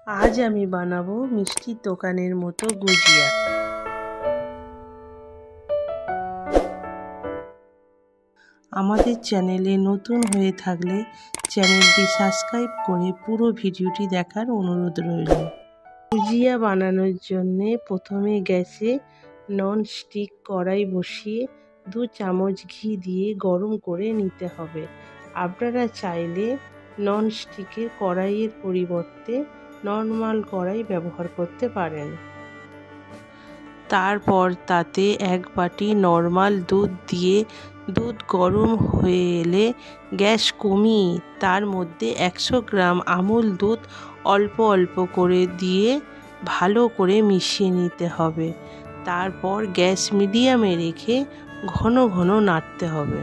আজ আমি বানাবো মিষ্টির দোকানের মতো গুজিয়া। আমাদের চ্যানেলে নতুন হয়ে থাকলে চ্যানেলটি সাবস্ক্রাইব করে পুরো ভিডিওটি দেখার অনুরোধ রইল। গুজিয়া বানানোর জন্য প্রথমে গ্যাসে ননস্টিক কড়াই বসিয়ে 2 চামচ ঘি দিয়ে গরম করে নিতে হবে। আপনারা চাইলে ননস্টিকের কড়াইয়ের পরিবর্তে নর্মাল কড়াই ব্যবহার করতে পারেন। তারপর তাতে 1 বাটি নর্মাল দুধ দিয়ে দুধ গরম হয়ে এলে গ্যাস কমিয়ে তার মধ্যে 100 গ্রাম আমুল দুধ অল্প অল্প করে দিয়ে ভালো করে মিশিয়ে নিতে হবে। তারপর গ্যাস মিডিয়ামে রেখে ঘন ঘন নাড়তে হবে।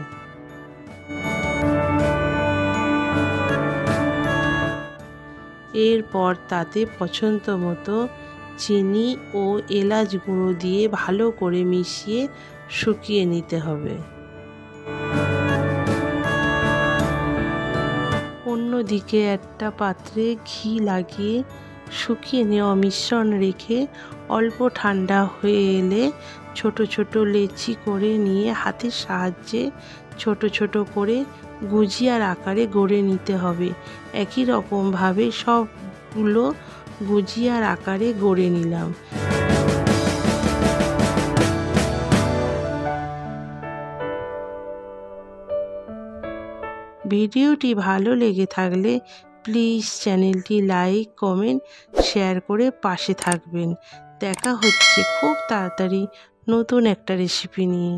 এরপর তাতে পছন্দ মতো চিনি ও এলাচ গুঁড়ো দিয়ে ভালো করে মিশিয়ে শুকিয়ে নিতে হবে। অন্যদিকে একটা পাত্রে ঘি লাগিয়ে শুকিয়ে নেওয়া মিশ্রণ রেখে অল্প ঠান্ডা হয়ে এলে ছোট ছোট লেচি করে নিয়ে হাতের সাহায্যে ছোট ছোট করে গুজিয়ার আকারে গড়ে নিতে হবে। একই রকমভাবে সবগুলো গুজিয়ার আকারে গড়ে নিলাম। ভিডিওটি ভালো লেগে থাকলে প্লিজ চ্যানেলটি লাইক, কমেন্ট, শেয়ার করে পাশে থাকবেন। দেখা হচ্ছে খুব তাড়াতাড়ি নতুন একটা রেসিপি নিয়ে।